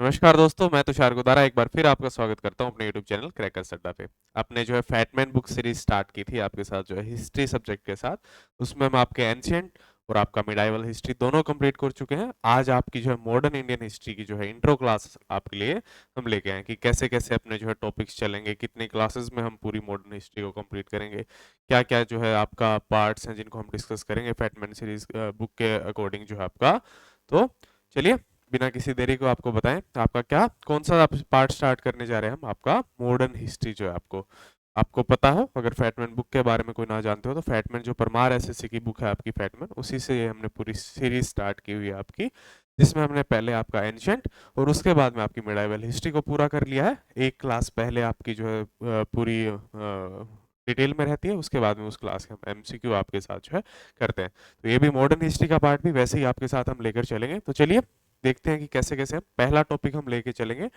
नमस्कार दोस्तों, मैं तुषार गुदारा एक बार फिर आपका स्वागत करता हूं अपने YouTube चैनल क्रैकर्स अड्डा पे। आपने जो है फैटमैन बुक सीरीज स्टार्ट की थी आपके साथ जो है हिस्ट्री सब्जेक्ट के साथ। उसमें हम आपके एंशिएंट और आपका मिडाइवल हिस्ट्री दोनों कंप्लीट कर चुके हैं। आज आपकी जो है मॉडर्न इंडियन हिस्ट्री की जो है इंट्रो क्लास आपके लिए हम लेके आए हैं कि कैसे कैसे अपने जो है टॉपिक्स चलेंगे, कितनी क्लासेस में हम पूरी मॉडर्न हिस्ट्री को कंप्लीट करेंगे, क्या क्या जो है आपका पार्ट्स हैं जिनको हम डिस्कस करेंगे फैटमैन सीरीज बुक के अकॉर्डिंग जो है आपका। तो चलिए, बिना किसी देरी को आपको बताएं आपका क्या कौन सा आप पार्ट स्टार्ट करने जा रहे हैं। हम आपका मॉडर्न हिस्ट्री जो है आपको आपको पता हो, अगर फैटमैन बुक के बारे में कोई ना जानते हो तो फैटमैन जो परमार एसएससी की बुक है आपकी फैटमैन, उसी से ये हमने पूरी सीरीज स्टार्ट की हुई है आपकी, जिसमें हमने पहले आपका एंशिएंट और उसके बाद में आपकी मिडाइवल हिस्ट्री को पूरा कर लिया है। एक क्लास पहले आपकी जो है पूरी डिटेल में रहती है, उसके बाद में उस क्लास के हम एमसीक्यू आपके साथ जो है करते हैं। तो ये भी मॉडर्न हिस्ट्री का पार्ट भी वैसे ही आपके साथ हम लेकर चलेंगे। तो चलिए देखते हैं कि कैसे कैसे हम पहला टॉपिक हम लेके चलेंगे,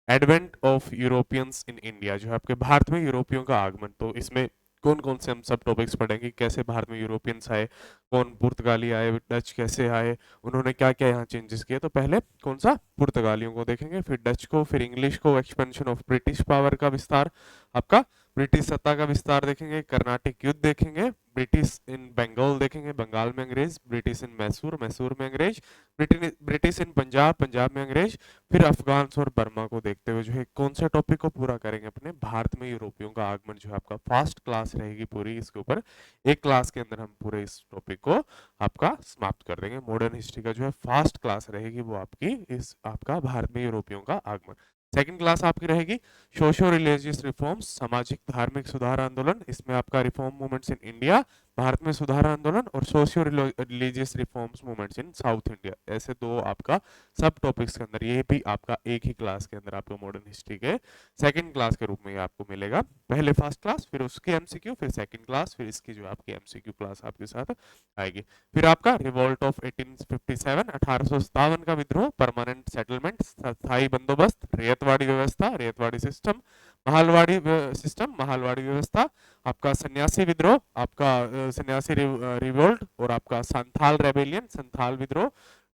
advent of Europeans in India, जो है आपके भारत में यूरोपियों का आगमन। तो इसमें कौन कौन से हम सब टॉपिक्स पढ़ेंगे, कैसे भारत में यूरोपियंस आए, कौन पुर्तगाली आए, डच कैसे आए, उन्होंने क्या क्या यहाँ चेंजेस किए। तो पहले कौन सा पुर्तगालियों को देखेंगे, फिर डच को, फिर इंग्लिश को, एक्सपेंशन ऑफ ब्रिटिश पावर का विस्तार, आपका ब्रिटिश सत्ता का विस्तार देखेंगे, कर्नाटिक युद्ध देखेंगे, ब्रिटिश इन बंगाल देखेंगे, बंगाल में अंग्रेज, ब्रिटिश इन मैसूर, मैसूर में अंग्रेज, ब्रिटिश इन पंजाब, पंजाब में अंग्रेज, फिर अफगान और बर्मा को देखते हुए जो है कौन से टॉपिक को पूरा करेंगे अपने भारत में यूरोपियों का आगमन। जो है आपका फास्ट क्लास रहेगी पूरी इसके ऊपर, एक क्लास के अंदर हम पूरे इस टॉपिक को आपका समाप्त कर देंगे। मॉडर्न हिस्ट्री का जो है फास्ट क्लास रहेगी वो आपकी इस आपका भारत में यूरोपियों का आगमन। सेकंड क्लास आपकी रहेगी सोशो रिलीजियस रिफॉर्म्स, सामाजिक धार्मिक सुधार आंदोलन। इसमें आपका reform movements in India, Bharat में सुधार आंदोलन, और सोशियो रिलीजियस रिफॉर्म्स मूवमेंट्स इन साउथ इंडिया, ऐसे दो आपका सब टॉपिक्स के अंदर, ये भी आपका एक ही क्लास के अंदर आपको मॉडर्न हिस्ट्री के सेकंड क्लास के रूप में ये आपको मिलेगा। पहले फर्स्ट क्लास, फिर उसकी एमसीक्यू, फिर सेकंड क्लास, फिर इसकी जो आपकी एमसीक्यू क्लास आपके साथ आएगी। फिर आपका रिवॉल्ट ऑफ 1857, 1857 का विद्रोह, परमानेंट सेटलमेंट, स्थायी बंदोबस्त, रेतवाड़ी व्यवस्था, रेतवाड़ी सिस्टम, महालवाड़ी सिस्टम, महालवाड़ी व्यवस्था, आपका सन्यासी विद्रोह, आपका सन्यासी रिवोल्ट, और आपका संथाल रेबेलियन, संथाल विद्रोह,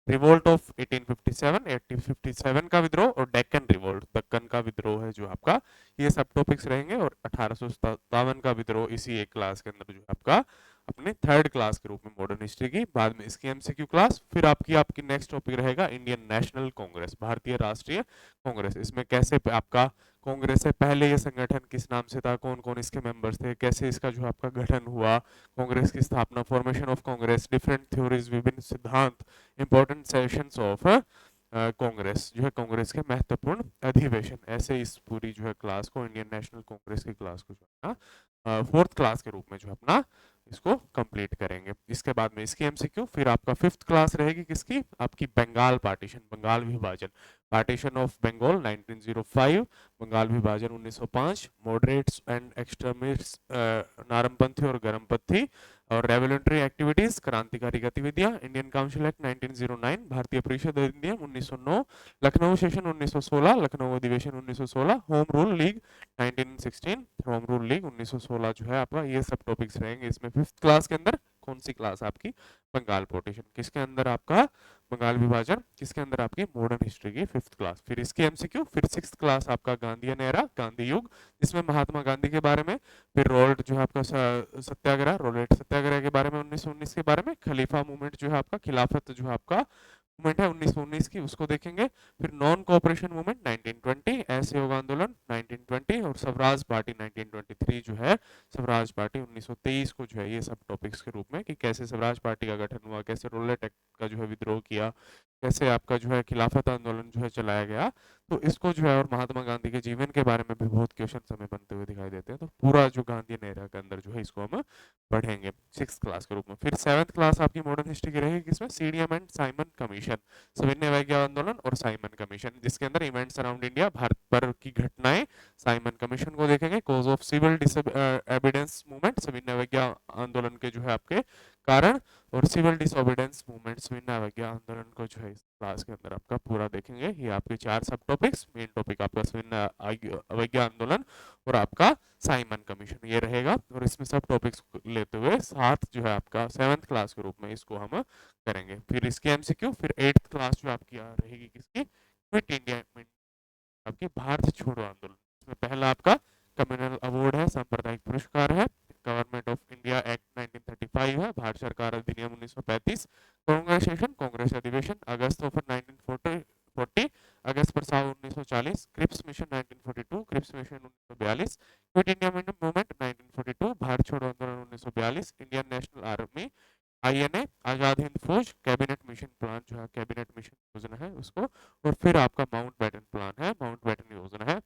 रिवोल्ट ऑफ 1857, 1857 का विद्रोह, और डेक्कन रिवोल्ट, दक्कन का विद्रोह है जो आपका। ये सब टॉपिक्स रहेंगे, और 1857 का विद्रोह इसी एक क्लास के अंदर जो आपका अपने थर्ड क्लास के रूप में मॉडर्न हिस्ट्री की, बाद में इसकी एमसीक्यू क्लास। फिर आपकी आपकी नेक्स्ट टॉपिक रहेगा इंडियन नेशनल कांग्रेस, भारतीय राष्ट्रीय कांग्रेस। इसमें कैसे आपका कांग्रेस से पहले ये संगठन किस नाम से था, कौन कौन इसके मेंबर्स थे, कैसे इसका जो आपका गठन हुआ, कांग्रेस की स्थापना, formation of Congress, different theories, विभिन्न सिद्धांत, इंपॉर्टेंट सेशंस ऑफ कांग्रेस, जो है कांग्रेस के महत्वपूर्ण अधिवेशन, ऐसे इस पूरी जो है क्लास को, इंडियन नेशनल कांग्रेस की क्लास को जो है ना फोर्थ क्लास के रूप में जो अपना इसको कंप्लीट करेंगे। इसके बाद में इसकी एमसीक्यू। फिर आपका फिफ्थ क्लास रहेगी किसकी, आपकी बंगाल पार्टीशन, बंगाल विभाजन, पार्टीशन ऑफ बंगाल 1905, बंगाल विभाजन 1905, मॉडरेट्स एंड एक्सट्रीमिस्ट्स, नारमपंथी और गरमपंथी, और रेवोल्यूटरी एक्टिविटीज, क्रांतिकारी गतिविधियां, इंडियन काउंसिल एक्ट 1909, भारतीय परिषद अधिनियम 1909, लखनऊ सेशन 1916, लखनऊ अधिवेशन 1916, home rule league 1916, home rule league 1916 जो है आपका। ये सब टॉपिक्स रहेंगे इसमें फिफ्थ क्लास के अंदर। कौन सी क्लास आपकी, बंगाल पार्टीशन, किसके अंदर आपका बंगाल विभाजन, किसके अंदर आपकी मॉडर्न हिस्ट्री की फिफ्थ क्लास। फिर इसकी एमसीक्यू। फिर सिक्स्थ क्लास आपका गांधीयन एरा, गांधी युग, जिसमें महात्मा गांधी के बारे में, फिर रोल्ड जो है आपका सत्याग्रह, रोलेट सत्याग्रह के बारे में, 1919 के बारे में, खलीफा मूवमेंट जो है आपका, खिलाफत जो है आपका मूवमेंट है 1919 की, उसको देखेंगे। फिर नॉन कोऑपरेशन मूवमेंट 1920, असहयोग आंदोलन 1920, और स्वराज पार्टी 1923 जो है, स्वराज पार्टी 1923 को जो है, ये सब टॉपिक्स के रूप में कि कैसे स्वराज पार्टी का गठन हुआ, कैसे रोलेट एक्ट का जो है विद्रोह किया, कैसे आपका जो है खिलाफत आंदोलन जो है चलाया गया। तो इसको जो है, और महात्मा गांधी के जीवन के बारे में भी बहुत क्वेश्चन हमें बनते हुए दिखाई देते हैं। तो पूरा जो गांधी एरा के अंदर जो है इसको हम पढ़ेंगे सिक्स क्लास के रूप में। फिर सेवंथ क्लास आपकी मॉडर्न हिस्ट्री की रहेगी किसमें, सीडीएम एंड साइमन कमीशन, सविनय अवज्ञा आंदोलन और साइमन कमीशन, जिसके अंदर इवेंट्स अराउंड इंडिया, भारत पर की घटनाएं, साइमन कमीशन को देखेंगे। Cause of civil evidence movement, सविनय अवज्ञा आंदोलन के जो है आपके कारण, और सिविल डिसोबीडियंस मूवमेंट, सविनय अवज्ञा आंदोलन को जो है इस क्लास के अंदर आपका पूरा देखेंगे। ये आपके चार सब टॉपिक्स, मेन टॉपिक आपका सविनय अवज्ञा आंदोलन और आपका साइमन कमीशन, ये रहेगा। और इसमें सब टॉपिक्स लेते हुए साथ जो है आपका सेवंथ क्लास के रूप में इसको हम करेंगे। फिर इसके एमसीक्यू। फिर एट्थ क्लास जो आपकी रहेगी किसकी, क्विट इंडिया आपकी भारत छोड़ो आंदोलन। इसमें पहला आपका कम्युनल अवार्ड है, सांप्रदायिक पुरस्कार है, गवर्नमेंट ऑफ इंडिया एक्ट 1935 है, भारत सरकार अधिनियम 1935, कांग्रेस सेशन कांग्रेस अधिवेशन अगस्त ऑफ 1940, अगस्त प्रस्ताव 1940, क्रिप्स मिशन 1942, क्रिप्स mission 1942, Quit India Movement 1942, Bharat छोड़ो आंदोलन 1942, Indian National Army INA Azad Hind Fauj, Cabinet mission plan जो है कैबिनेट मिशन योजना है उसको, और फिर आपका माउंट बैटन प्लान है, माउंट बैटन योजना है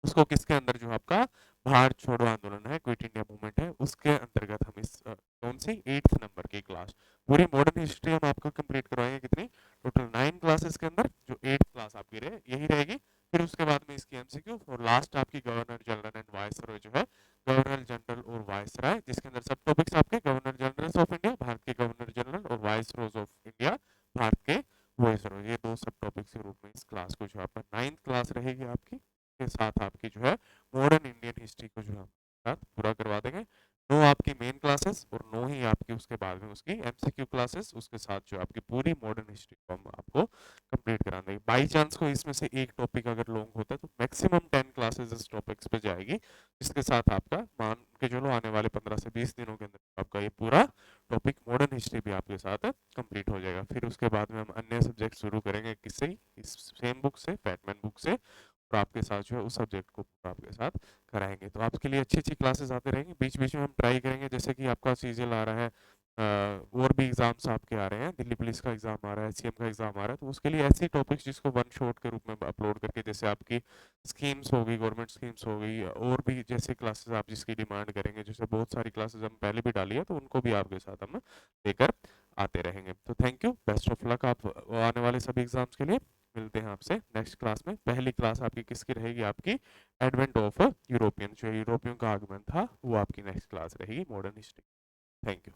उसको, किसके अंदर जो आपका भारत छोड़ो आंदोलन है, क्विट इंडिया मूवमेंट है, उसके अंतर्गत हम इस कौन सी 8th नंबर की क्लास पूरी मॉडर्न हिस्ट्री हम आपको कंप्लीट करवाएंगे। कितनी टोटल 9 क्लासेस के अंदर जो 8th क्लास आपकी यही रहेगी। फिर उसके बाद में इसकी एमसीक्यू और लास्ट आपकी गवर्नर जनरल एंड वायसरॉय जो है, गवर्नर जनरल और वायसराय, जिसके अंदर सब टॉपिक्स आपके governor general of India Bharat के गवर्नर जनरल और वायसरॉयज ऑफ इंडिया भारत के वायसरॉय, ये दो सब टॉपिक्स के रूप में इस क्लास को जो आपका 9th क्लास रहेगी आपकी के साथ आपकी जो है मॉडर्न इंडियन हिस्ट्री को जो है साथ पूरा करवा देंगे। नो आपकी मेन क्लासेस और नो ही आपकी उसके बाद में उसकी एमसीक्यू क्लासेस, उसके साथ जो आपकी पूरी मॉडर्न हिस्ट्री को हम आपको कंप्लीट करा देंगे। बाई चांस को इसमें से एक टॉपिक अगर लॉन्ग होता है तो मैक्सिमम 10 क्लासेस इस टॉपिक्स पे जाएगी, जिसके साथ आपका मान के चलो आने वाले 15 से 20 दिनों के अंदर आपका ये पूरा टॉपिक मॉडर्न हिस्ट्री भी आपके साथ कंप्लीट हो जाएगा। फिर उसके बाद में हम अन्य सब्जेक्ट शुरू करेंगे किससे, इस सेम बुक से, फैटमैन बुक से, और आपके साथ जो है उस सब्जेक्ट को आपके साथ कराएंगे। तो आपके लिए अच्छी अच्छी क्लासेस आते रहेंगे, बीच बीच में हम ट्राई करेंगे, जैसे कि आपका सीजीएल आ रहा है, और भी एग्जाम्स आपके आ रहे हैं, दिल्ली पुलिस का एग्जाम आ रहा है, एचसीएम का एग्जाम आ रहा है, तो उसके लिए ऐसे टॉपिक्स जिसको वन शॉट के रूप में अपलोड करके, जैसे आपकी स्कीम्स हो गई, गवर्नमेंट स्कीम्स हो गई, और भी जैसे क्लासेस आप जिसकी डिमांड करेंगे, जैसे बहुत सारी क्लासेस हम पहले भी डाली है, तो उनको भी आपके साथ हम लेकर आते रहेंगे। तो thank you, best of luck आप आने वाले सभी एग्जाम्स के लिए। मिलते हैं आपसे नेक्स्ट क्लास में। पहली क्लास आपकी किसकी रहेगी, आपकी एडवेंट ऑफ यूरोपियन, जो यूरोपियन का आगमन था वो आपकी नेक्स्ट क्लास रहेगी, मॉडर्न हिस्ट्री। Thank you.